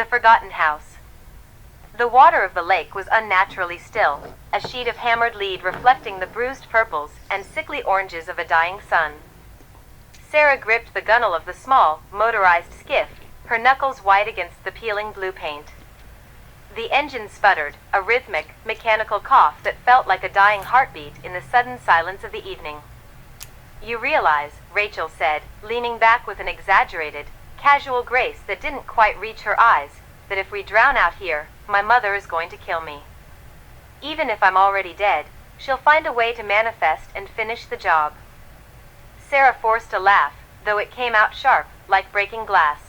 The Forgotten Hous. The water of the lake was unnaturally still, a sheet of hammered lead reflecting the bruised purples and sickly oranges of a dying sun. Sarah gripped the gunwale of the small, motorized skiff, her knuckles white against the peeling blue paint. The engine sputtered, a rhythmic, mechanical cough that felt like a dying heartbeat in the sudden silence of the evening. "You realize," Rachel said, leaning back with an exaggerated, casual grace that didn't quite reach her eyes, "that if we drown out here, my mother is going to kill me. Even if I'm already dead, she'll find a way to manifest and finish the job." Sarah forced a laugh, though it came out sharp, like breaking glass.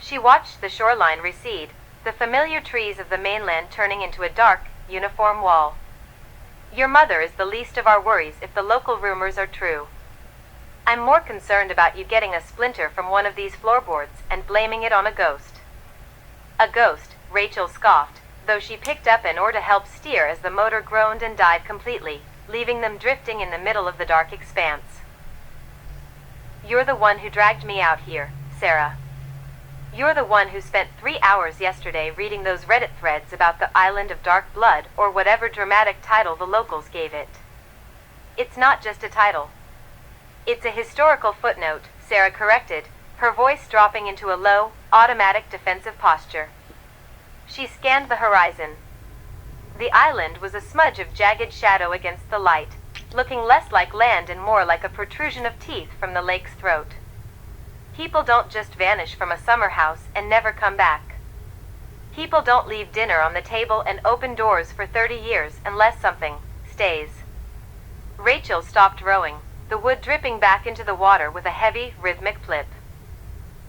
She watched the shoreline recede, the familiar trees of the mainland turning into a dark, uniform wall. "Your mother is the least of our worries if the local rumors are true. I'm more concerned about you getting a splinter from one of these floorboards and blaming it on a ghost." "A ghost," Rachel scoffed, though she picked up an oar to help steer as the motor groaned and died completely, leaving them drifting in the middle of the dark expanse. "You're the one who dragged me out here, Sarah. You're the one who spent 3 hours yesterday reading those Reddit threads about the Island of Dark Blood or whatever dramatic title the locals gave it. It's not just a title. It's a historical footnote," Sarah corrected, her voice dropping into a low, automatic defensive posture. She scanned the horizon. The island was a smudge of jagged shadow against the light, looking less like land and more like a protrusion of teeth from the lake's throat. People don't just vanish from a summer house and never come back. People don't leave dinner on the table and open doors for 30 years unless something stays. Rachel stopped rowing, the wood dripping back into the water with a heavy, rhythmic plip.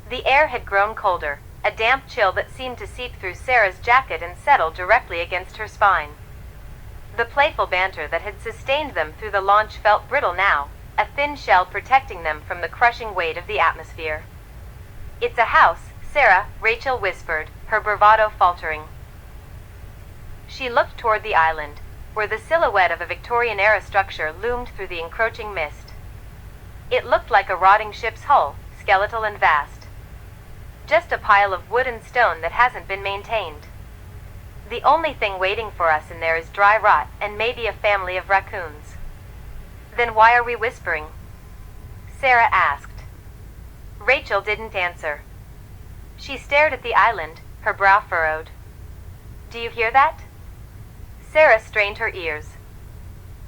The air had grown colder, a damp chill that seemed to seep through Sarah's jacket and settle directly against her spine. The playful banter that had sustained them through the launch felt brittle now, a thin shell protecting them from the crushing weight of the atmosphere. "It's a house, Sarah," Rachel whispered, her bravado faltering. She looked toward the island, where the silhouette of a Victorian-era structure loomed through the encroaching mist. It looked like a rotting ship's hull, skeletal and vast. Just a pile of wood and stone that hasn't been maintained. "The only thing waiting for us in there is dry rot and maybe a family of raccoons." "Then why are we whispering?" Sarah asked. Rachel didn't answer. She stared at the island, her brow furrowed. "Do you hear that?" Sarah strained her ears.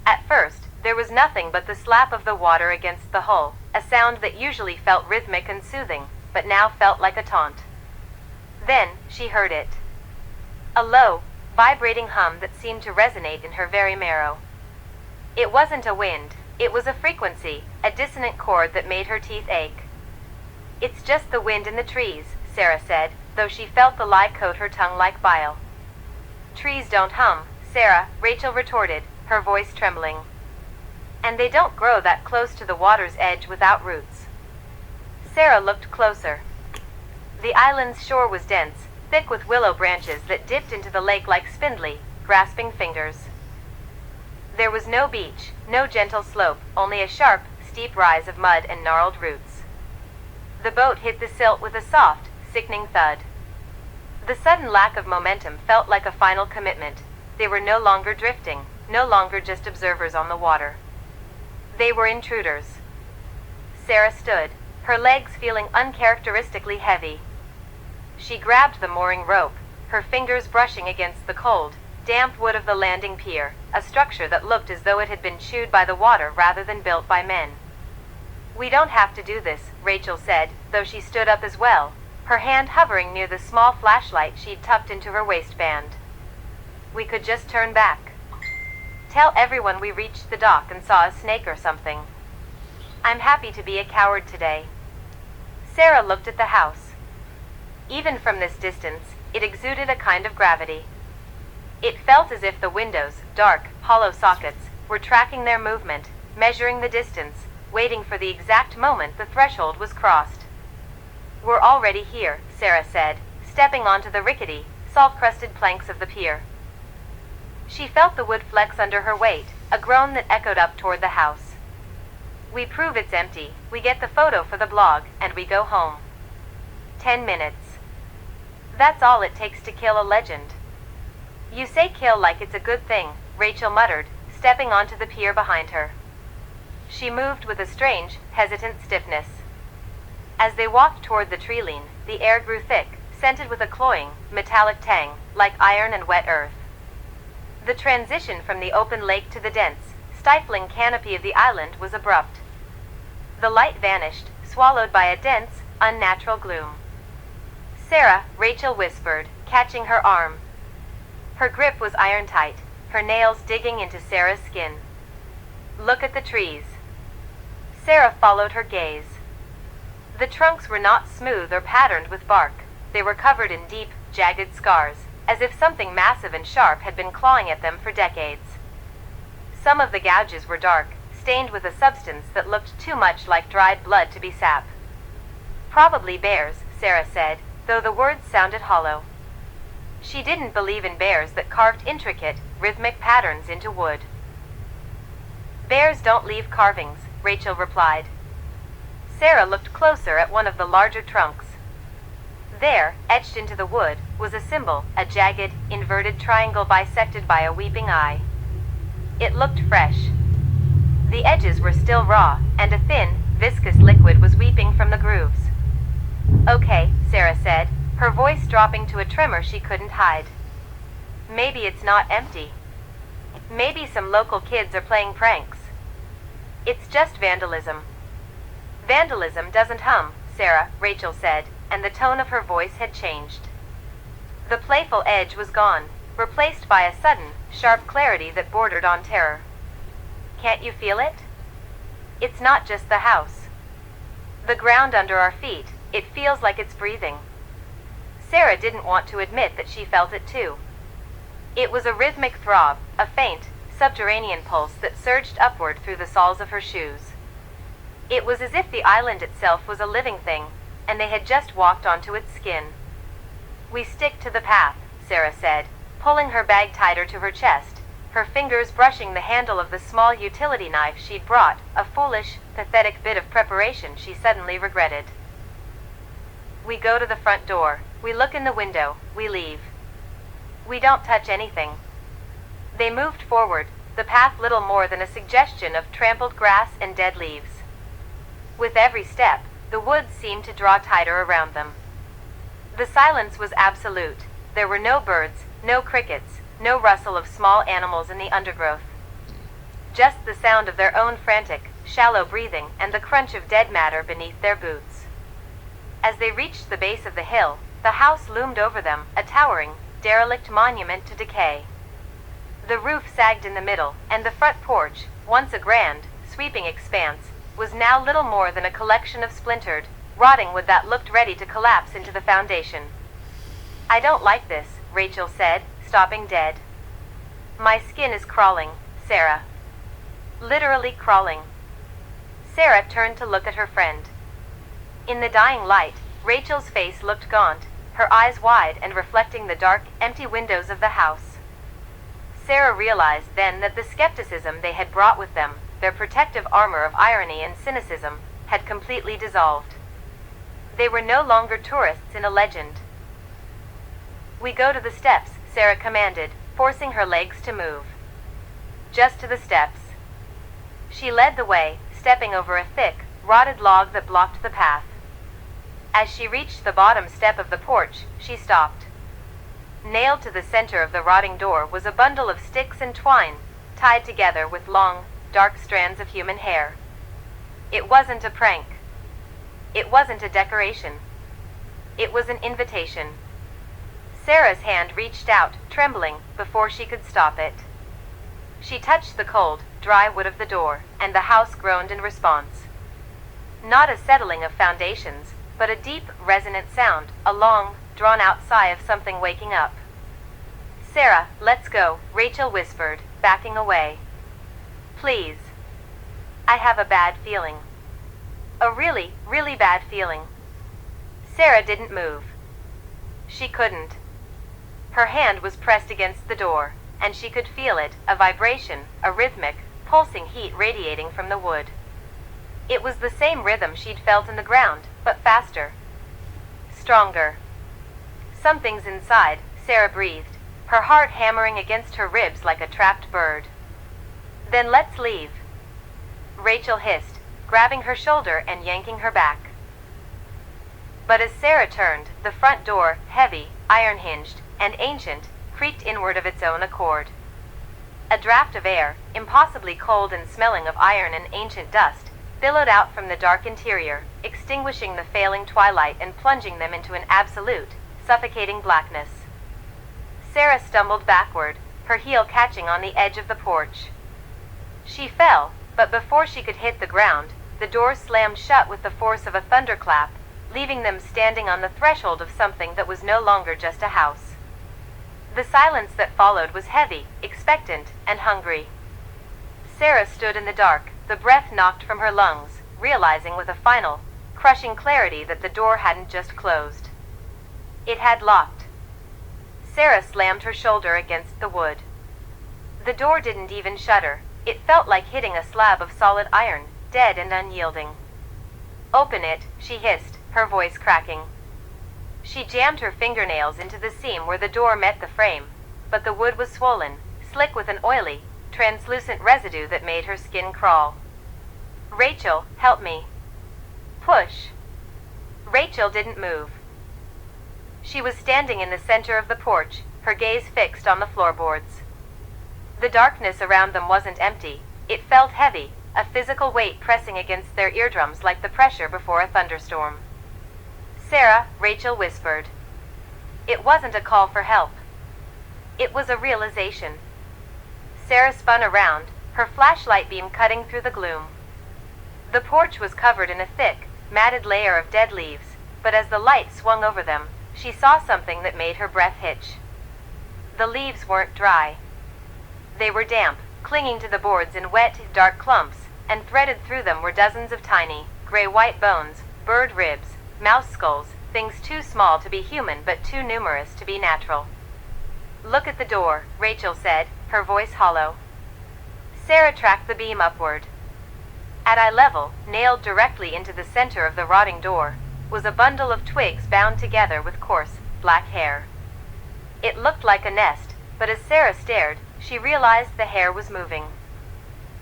At first, there was nothing but the slap of the water against the hull, a sound that usually felt rhythmic and soothing, but now felt like a taunt. Then, she heard it. A low, vibrating hum that seemed to resonate in her very marrow. It wasn't a wind, it was a frequency, a dissonant chord that made her teeth ache. "It's just the wind in the trees," Sarah said, though she felt the lie coat her tongue like bile. "Trees don't hum, Sarah," Rachel retorted, her voice trembling. "And they don't grow that close to the water's edge without roots." Sarah looked closer. The island's shore was dense, thick with willow branches that dipped into the lake like spindly, grasping fingers. There was no beach, no gentle slope, only a sharp, steep rise of mud and gnarled roots. The boat hit the silt with a soft, sickening thud. The sudden lack of momentum felt like a final commitment. They were no longer drifting, no longer just observers on the water. They were intruders. Sarah stood, her legs feeling uncharacteristically heavy. She grabbed the mooring rope, her fingers brushing against the cold, damp wood of the landing pier, a structure that looked as though it had been chewed by the water rather than built by men. "We don't have to do this," Rachel said, though she stood up as well, her hand hovering near the small flashlight she'd tucked into her waistband. "We could just turn back. Tell everyone we reached the dock and saw a snake or something. I'm happy to be a coward today." Sarah looked at the house. Even from this distance, it exuded a kind of gravity. It felt as if the windows, dark, hollow sockets, were tracking their movement, measuring the distance, waiting for the exact moment the threshold was crossed. "We're already here," Sarah said, stepping onto the rickety, salt-crusted planks of the pier. She felt the wood flex under her weight, a groan that echoed up toward the house. "We prove it's empty, we get the photo for the blog, and we go home. 10 minutes. That's all it takes to kill a legend. You say kill like it's a good thing, Rachel muttered, stepping onto the pier behind her. She moved with a strange, hesitant stiffness. As they walked toward the treeline, the air grew thick, scented with a cloying, metallic tang, like iron and wet earth. The transition from the open lake to the dense, stifling canopy of the island was abrupt. The light vanished, swallowed by a dense, unnatural gloom. "Sarah," Rachel whispered, catching her arm. Her grip was iron-tight, her nails digging into Sarah's skin. "Look at the trees." Sarah followed her gaze. The trunks were not smooth or patterned with bark. They were covered in deep, jagged scars, as if something massive and sharp had been clawing at them for decades. Some of the gouges were dark, stained with a substance that looked too much like dried blood to be sap. "Probably bears," Sarah said, though the words sounded hollow. She didn't believe in bears that carved intricate, rhythmic patterns into wood. "Bears don't leave carvings," Rachel replied. Sarah looked closer at one of the larger trunks. There, etched into the wood, was a symbol, a jagged, inverted triangle bisected by a weeping eye. It looked fresh. The edges were still raw, and a thin, viscous liquid was weeping from the grooves. "Okay," Sarah said, her voice dropping to a tremor she couldn't hide. "Maybe it's not empty. Maybe some local kids are playing pranks. It's just vandalism." "Vandalism doesn't hum, Sarah," Rachel said, and the tone of her voice had changed. The playful edge was gone, replaced by a sudden, sharp clarity that bordered on terror. "Can't you feel it? It's not just the house. The ground under our feet, it feels like it's breathing." Sarah didn't want to admit that she felt it too. It was a rhythmic throb, a faint, subterranean pulse that surged upward through the soles of her shoes. It was as if the island itself was a living thing, and they had just walked onto its skin. "We stick to the path," Sarah said, pulling her bag tighter to her chest, her fingers brushing the handle of the small utility knife she'd brought, a foolish, pathetic bit of preparation she suddenly regretted. "We go to the front door, we look in the window, we leave. We don't touch anything." They moved forward, the path little more than a suggestion of trampled grass and dead leaves. With every step, the woods seemed to draw tighter around them. The silence was absolute. There were no birds, no crickets, no rustle of small animals in the undergrowth. Just the sound of their own frantic, shallow breathing and the crunch of dead matter beneath their boots. As they reached the base of the hill, the house loomed over them, a towering, derelict monument to decay. The roof sagged in the middle, and the front porch, once a grand, sweeping expanse, was now little more than a collection of splintered, rotting wood that looked ready to collapse into the foundation. "I don't like this," Rachel said, stopping dead. "My skin is crawling, Sarah. Literally crawling." Sarah turned to look at her friend. In the dying light, Rachel's face looked gaunt, her eyes wide and reflecting the dark, empty windows of the house. Sarah realized then that the skepticism they had brought with them, their protective armor of irony and cynicism, had completely dissolved. They were no longer tourists in a legend. "We go to the steps," Sarah commanded, forcing her legs to move. "Just to the steps." She led the way, stepping over a thick, rotted log that blocked the path. As she reached the bottom step of the porch, she stopped. Nailed to the center of the rotting door was a bundle of sticks and twine, tied together with long, dark strands of human hair. It wasn't a prank. It wasn't a decoration. It was an invitation. Sarah's hand reached out, trembling, before she could stop it. She touched the cold, dry wood of the door, and the house groaned in response. Not a settling of foundations, but a deep, resonant sound, a long, drawn-out sigh of something waking up. "Sarah, let's go," Rachel whispered, backing away. "Please. I have a bad feeling. A really, really bad feeling." Sarah didn't move. She couldn't. Her hand was pressed against the door, and she could feel it, a vibration, a rhythmic, pulsing heat radiating from the wood. It was the same rhythm she'd felt in the ground, but faster. Stronger. Something's inside, Sarah breathed, her heart hammering against her ribs like a trapped bird. Then let's leave, Rachel hissed, grabbing her shoulder and yanking her back. But as Sarah turned, the front door, heavy, iron-hinged, and ancient, creaked inward of its own accord. A draft of air, impossibly cold and smelling of iron and ancient dust, billowed out from the dark interior, extinguishing the failing twilight and plunging them into an absolute, suffocating blackness. Sarah stumbled backward, her heel catching on the edge of the porch. She fell, but before she could hit the ground, the door slammed shut with the force of a thunderclap, leaving them standing on the threshold of something that was no longer just a house. The silence that followed was heavy, expectant, and hungry. Sarah stood in the dark, the breath knocked from her lungs, realizing with a final, crushing clarity that the door hadn't just closed. It had locked. Sarah slammed her shoulder against the wood. The door didn't even shudder. It felt like hitting a slab of solid iron, dead and unyielding. "Open it," she hissed, her voice cracking. She jammed her fingernails into the seam where the door met the frame, but the wood was swollen, slick with an oily, translucent residue that made her skin crawl. "Rachel, help me." "Push." Rachel didn't move. She was standing in the center of the porch, her gaze fixed on the floorboards. The darkness around them wasn't empty, it felt heavy, a physical weight pressing against their eardrums like the pressure before a thunderstorm. "Sarah," Rachel whispered. It wasn't a call for help. It was a realization. Sarah spun around, her flashlight beam cutting through the gloom. The porch was covered in a thick, matted layer of dead leaves, but as the light swung over them, she saw something that made her breath hitch. The leaves weren't dry. They were damp, clinging to the boards in wet, dark clumps, and threaded through them were dozens of tiny, gray-white bones, bird ribs, mouse skulls, things too small to be human but too numerous to be natural. "Look at the door," Rachel said, her voice hollow. Sarah tracked the beam upward. At eye level, nailed directly into the center of the rotting door, was a bundle of twigs bound together with coarse, black hair. It looked like a nest, but as Sarah stared, she realized the hair was moving.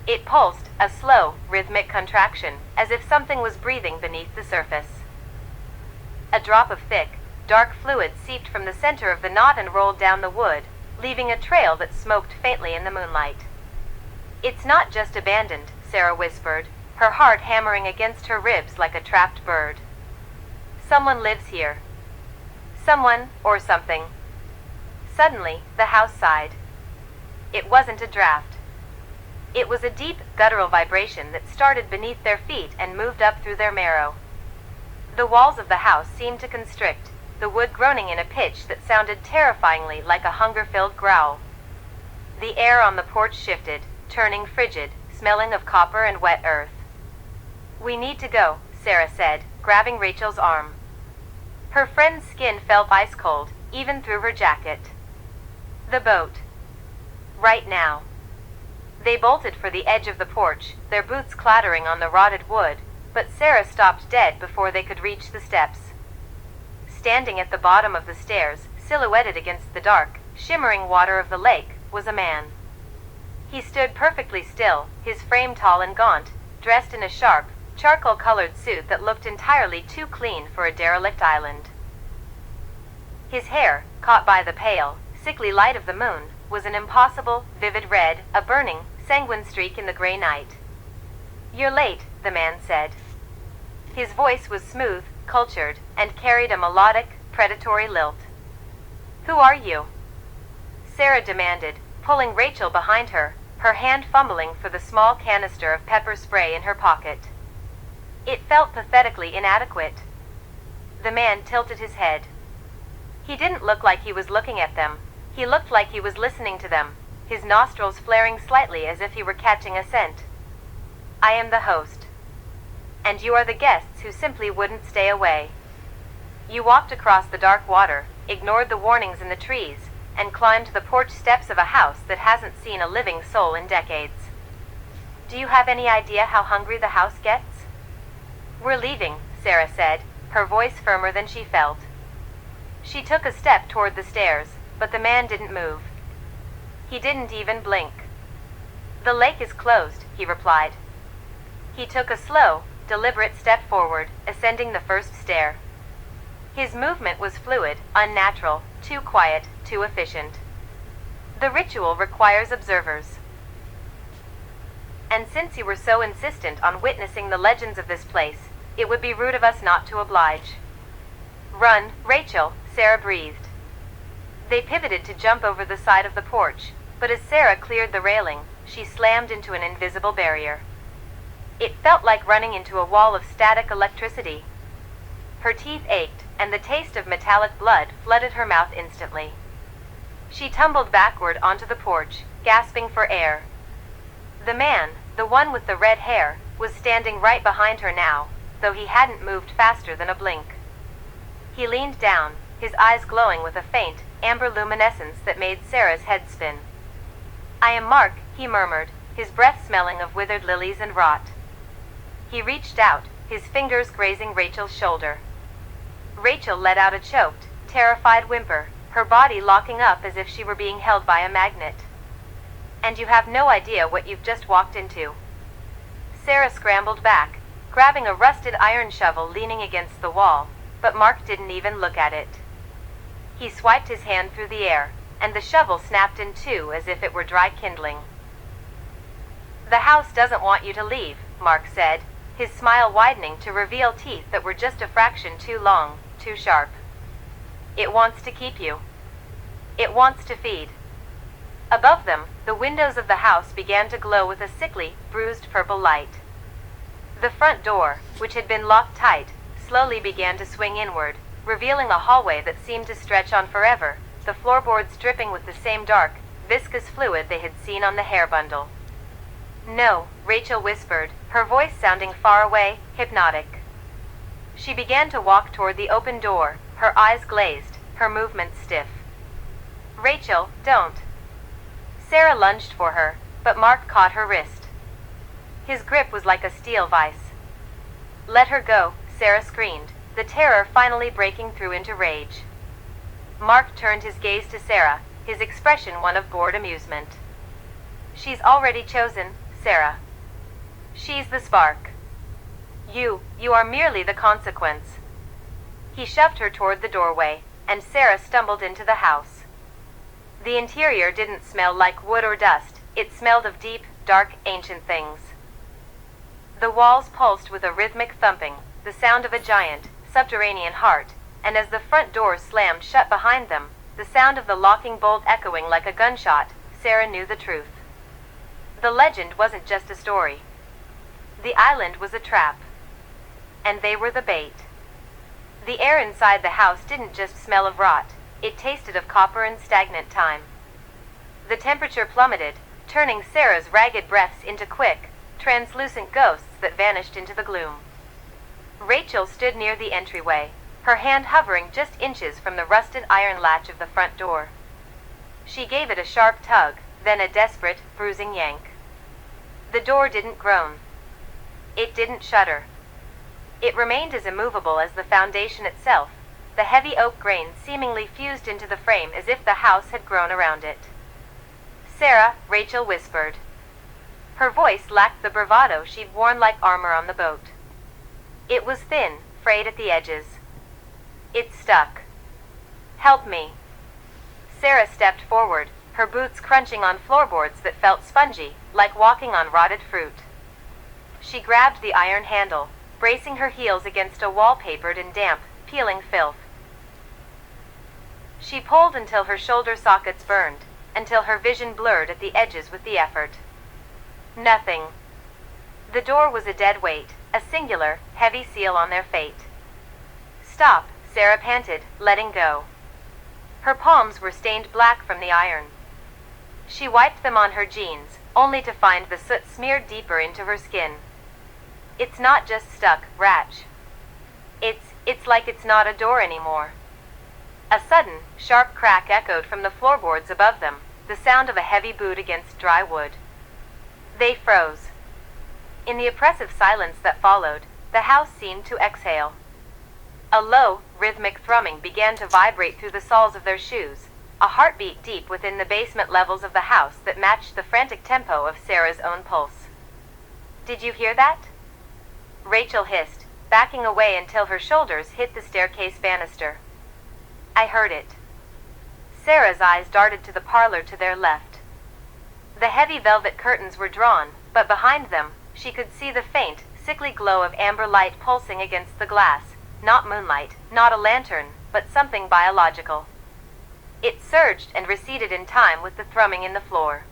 It pulsed, a slow, rhythmic contraction, as if something was breathing beneath the surface. A drop of thick, dark fluid seeped from the center of the knot and rolled down the wood, leaving a trail that smoked faintly in the moonlight. "It's not just abandoned," Sarah whispered, her heart hammering against her ribs like a trapped bird. "Someone lives here. Someone, or something." Suddenly, the house sighed. It wasn't a draft. It was a deep, guttural vibration that started beneath their feet and moved up through their marrow. The walls of the house seemed to constrict, the wood groaning in a pitch that sounded terrifyingly like a hunger-filled growl. The air on the porch shifted, turning frigid, smelling of copper and wet earth. "We need to go," Sarah said, grabbing Rachel's arm. Her friend's skin felt ice-cold, even through her jacket. "The boat. Right now." They bolted for the edge of the porch, their boots clattering on the rotted wood, but Sarah stopped dead before they could reach the steps. Standing at the bottom of the stairs, silhouetted against the dark, shimmering water of the lake, was a man. He stood perfectly still, his frame tall and gaunt, dressed in a sharp, charcoal-colored suit that looked entirely too clean for a derelict island. His hair, caught by the pale, sickly light of the moon, was an impossible, vivid red, a burning, sanguine streak in the gray night. "You're late," the man said. His voice was smooth, cultured, and carried a melodic, predatory lilt. "Who are you?" Sarah demanded, pulling Rachel behind her, her hand fumbling for the small canister of pepper spray in her pocket. It felt pathetically inadequate. The man tilted his head. He didn't look like he was looking at them. He looked like he was listening to them, his nostrils flaring slightly as if he were catching a scent. "I am the host. And you are the guests who simply wouldn't stay away. You walked across the dark water, ignored the warnings in the trees, and climbed the porch steps of a house that hasn't seen a living soul in decades. Do you have any idea how hungry the house gets?" "We're leaving," Sarah said, her voice firmer than she felt. She took a step toward the stairs, but the man didn't move. He didn't even blink. "The lake is closed," he replied. He took a slow, deliberate step forward, ascending the first stair. His movement was fluid, unnatural, too quiet, too efficient. The ritual requires observers. And since you were so insistent on witnessing the legends of this place, it would be rude of us not to oblige. "Run, Rachel," Sarah breathed. They pivoted to jump over the side of the porch, but as Sarah cleared the railing, she slammed into an invisible barrier. It felt like running into a wall of static electricity. Her teeth ached, and the taste of metallic blood flooded her mouth instantly. She tumbled backward onto the porch, gasping for air. The man, the one with the red hair, was standing right behind her now, though he hadn't moved faster than a blink. He leaned down, his eyes glowing with a faint, amber luminescence that made Sarah's head spin. "I am Mark," he murmured, his breath smelling of withered lilies and rot. He reached out, his fingers grazing Rachel's shoulder. Rachel let out a choked, terrified whimper, her body locking up as if she were being held by a magnet. "And you have no idea what you've just walked into." Sarah scrambled back, grabbing a rusted iron shovel leaning against the wall, but Mark didn't even look at it. He swiped his hand through the air, and the shovel snapped in two as if it were dry kindling. "The house doesn't want you to leave," Mark said, his smile widening to reveal teeth that were just a fraction too long, too sharp. "It wants to keep you. It wants to feed." Above them, the windows of the house began to glow with a sickly, bruised purple light. The front door, which had been locked tight, slowly began to swing inward, revealing a hallway that seemed to stretch on forever, the floorboards dripping with the same dark, viscous fluid they had seen on the hair bundle. "No," Rachel whispered, her voice sounding far away, hypnotic. She began to walk toward the open door, her eyes glazed, her movements stiff. "Rachel, don't." Sarah lunged for her, but Mark caught her wrist. His grip was like a steel vice. "Let her go," Sarah screamed, the terror finally breaking through into rage. Mark turned his gaze to Sarah, his expression one of bored amusement. "She's already chosen, Sarah. She's the spark. You are merely the consequence." He shoved her toward the doorway, and Sarah stumbled into the house. The interior didn't smell like wood or dust, it smelled of deep, dark, ancient things. The walls pulsed with a rhythmic thumping, the sound of a giant, subterranean heart, and as the front door slammed shut behind them, the sound of the locking bolt echoing like a gunshot, Sarah knew the truth. The legend wasn't just a story. The island was a trap. And they were the bait. The air inside the house didn't just smell of rot, it tasted of copper and stagnant time. The temperature plummeted, turning Sarah's ragged breaths into quick, translucent ghosts that vanished into the gloom. Rachel stood near the entryway, her hand hovering just inches from the rusted iron latch of the front door. She gave it a sharp tug, then a desperate, bruising yank. The door didn't groan. It didn't shudder. It remained as immovable as the foundation itself, the heavy oak grain seemingly fused into the frame as if the house had grown around it. "Sarah," Rachel whispered. Her voice lacked the bravado she'd worn like armor on the boat. It was thin, frayed at the edges. "It's stuck. Help me." Sarah stepped forward, her boots crunching on floorboards that felt spongy, like walking on rotted fruit. She grabbed the iron handle, bracing her heels against a wall-papered and damp, peeling filth. She pulled until her shoulder sockets burned, until her vision blurred at the edges with the effort. Nothing. The door was a dead weight, a singular, heavy seal on their fate. "Stop," Sarah panted, letting go. Her palms were stained black from the iron. She wiped them on her jeans, only to find the soot smeared deeper into her skin. "It's not just stuck, Ratch. It's like it's not a door anymore." A sudden, sharp crack echoed from the floorboards above them, the sound of a heavy boot against dry wood. They froze. In the oppressive silence that followed, the house seemed to exhale. A low, rhythmic thrumming began to vibrate through the soles of their shoes, a heartbeat deep within the basement levels of the house that matched the frantic tempo of Sarah's own pulse. "Did you hear that?" Rachel hissed, backing away until her shoulders hit the staircase banister. "I heard it." Sarah's eyes darted to the parlor to their left. The heavy velvet curtains were drawn, but behind them, she could see the faint, sickly glow of amber light pulsing against the glass, not moonlight, not a lantern, but something biological. It surged and receded in time with the thrumming in the floor.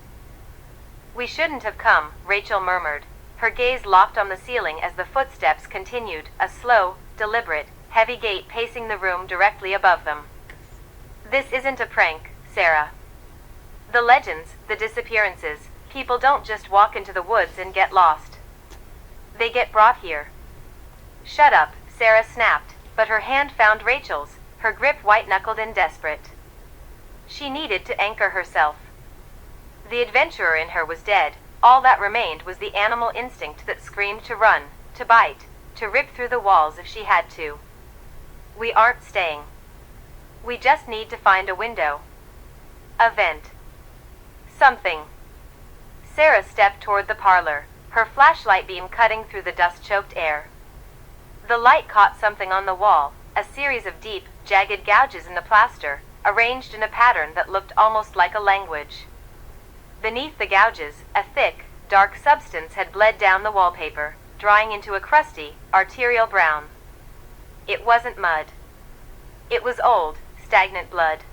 "We shouldn't have come," Rachel murmured, her gaze locked on the ceiling as the footsteps continued, a slow, deliberate, heavy gait pacing the room directly above them. "This isn't a prank, Sarah. The legends, the disappearances, people don't just walk into the woods and get lost. They get brought here." "Shut up," Sarah snapped, but her hand found Rachel's, her grip white-knuckled and desperate. She needed to anchor herself. The adventurer in her was dead. All that remained was the animal instinct that screamed to run, to bite, to rip through the walls if she had to. "We aren't staying. We just need to find a window. A vent. Something." Sarah stepped toward the parlor, her flashlight beam cutting through the dust-choked air. The light caught something on the wall, a series of deep, jagged gouges in the plaster, arranged in a pattern that looked almost like a language. Beneath the gouges, a thick, dark substance had bled down the wallpaper, drying into a crusty, arterial brown. It wasn't mud. It was old, stagnant blood.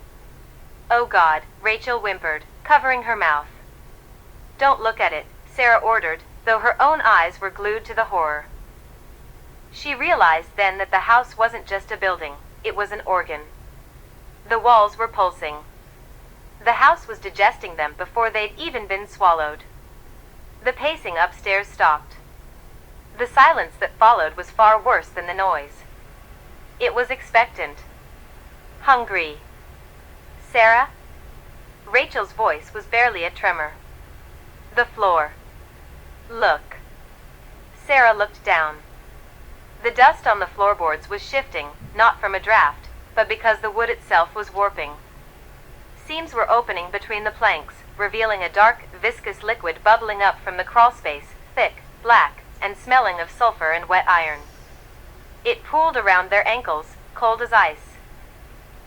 "Oh God," Rachel whimpered, covering her mouth. "Don't look at it," Sarah ordered, though her own eyes were glued to the horror. She realized then that the house wasn't just a building, it was an organ. The walls were pulsing. The house was digesting them before they'd even been swallowed. The pacing upstairs stopped. The silence that followed was far worse than the noise. It was expectant. Hungry. "Sarah?" Rachel's voice was barely a tremor. "The floor. Look." Sarah looked down. The dust on the floorboards was shifting, not from a draft, but because the wood itself was warping. Seams were opening between the planks, revealing a dark, viscous liquid bubbling up from the crawlspace, thick, black, and smelling of sulfur and wet iron. It pooled around their ankles, cold as ice.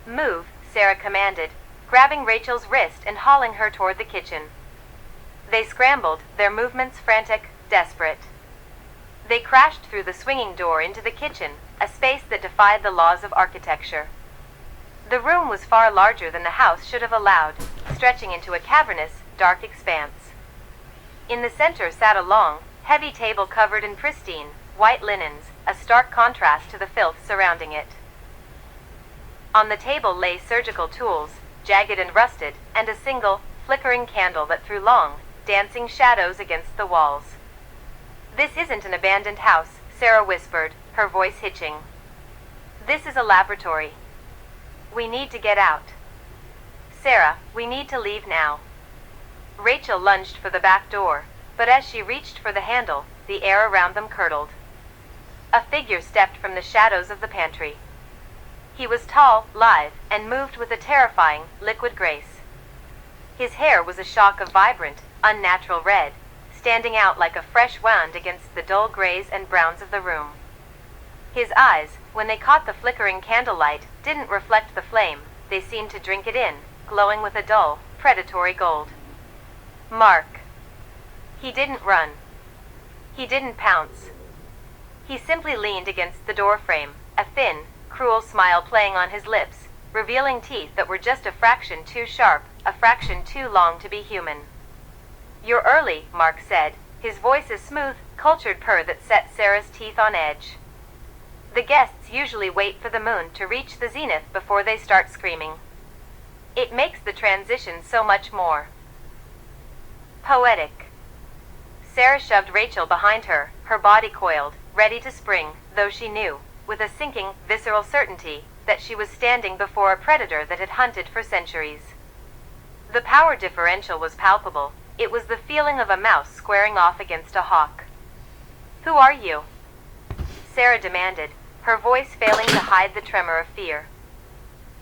"Move," Sarah commanded, grabbing Rachel's wrist and hauling her toward the kitchen. They scrambled, their movements frantic, desperate. They crashed through the swinging door into the kitchen, a space that defied the laws of architecture. The room was far larger than the house should have allowed, stretching into a cavernous, dark expanse. In the center sat a long, heavy table covered in pristine, white linens, a stark contrast to the filth surrounding it. On the table lay surgical tools, jagged and rusted, and a single, flickering candle that threw long, dancing shadows against the walls. "This isn't an abandoned house," Sarah whispered, her voice hitching. "This is a laboratory. We need to get out. Sarah, we need to leave now." Rachel lunged for the back door, but as she reached for the handle, the air around them curdled. A figure stepped from the shadows of the pantry. He was tall, lithe, and moved with a terrifying, liquid grace. His hair was a shock of vibrant, unnatural red, standing out like a fresh wound against the dull grays and browns of the room. His eyes, when they caught the flickering candlelight, didn't reflect the flame, they seemed to drink it in, glowing with a dull, predatory gold. Mark. He didn't run. He didn't pounce. He simply leaned against the doorframe, a thin, cruel smile playing on his lips, revealing teeth that were just a fraction too sharp, a fraction too long to be human. "You're early," Mark said, his voice a smooth, cultured purr that set Sarah's teeth on edge. "The guests usually wait for the moon to reach the zenith before they start screaming. It makes the transition so much more poetic." Sarah shoved Rachel behind her, her body coiled, ready to spring, though she knew, with a sinking, visceral certainty, that she was standing before a predator that had hunted for centuries. The power differential was palpable. It was the feeling of a mouse squaring off against a hawk. "Who are you?" Sarah demanded, her voice failing to hide the tremor of fear.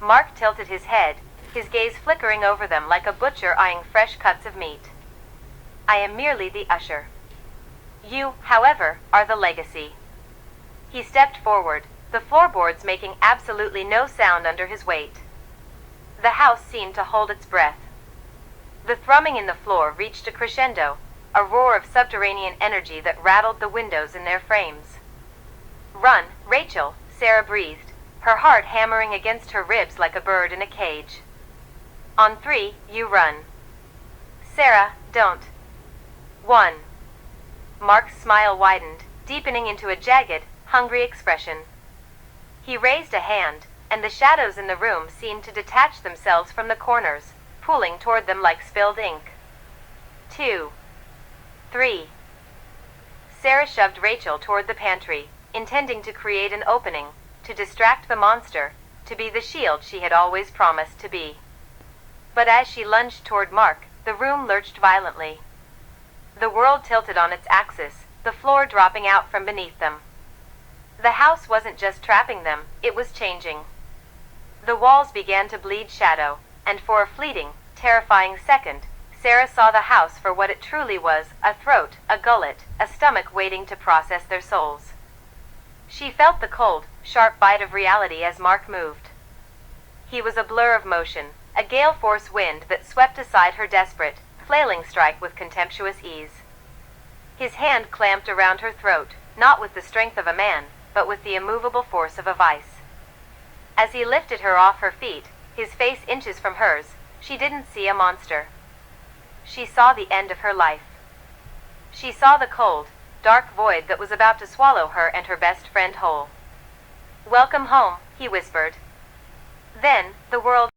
Mark tilted his head, his gaze flickering over them like a butcher eyeing fresh cuts of meat. I am merely the usher. You, however, are the legacy. He stepped forward, the floorboards making absolutely no sound under his weight. The house seemed to hold its breath. The thrumming in the floor reached a crescendo, a roar of subterranean energy that rattled the windows in their frames. Run, Rachel, Sarah breathed, her heart hammering against her ribs like a bird in a cage. On 3, you run. Sarah, don't. 1. Mark's smile widened, deepening into a jagged, hungry expression. He raised a hand, and the shadows in the room seemed to detach themselves from the corners, pooling toward them like spilled ink. 2. 3. Sarah shoved Rachel toward the pantry, intending to create an opening, to distract the monster, to be the shield she had always promised to be. But as she lunged toward Mark, the room lurched violently. The world tilted on its axis, the floor dropping out from beneath them. The house wasn't just trapping them, it was changing. The walls began to bleed shadow, and for a fleeting, terrifying second, Sarah saw the house for what it truly was, a throat, a gullet, a stomach waiting to process their souls. She felt the cold, sharp bite of reality as Mark moved. He was a blur of motion, a gale-force wind that swept aside her desperate, flailing strike with contemptuous ease. His hand clamped around her throat, not with the strength of a man, but with the immovable force of a vice. As he lifted her off her feet, his face inches from hers, she didn't see a monster. She saw the end of her life. She saw the cold, dark void that was about to swallow her and her best friend whole. Welcome home, he whispered. Then, the world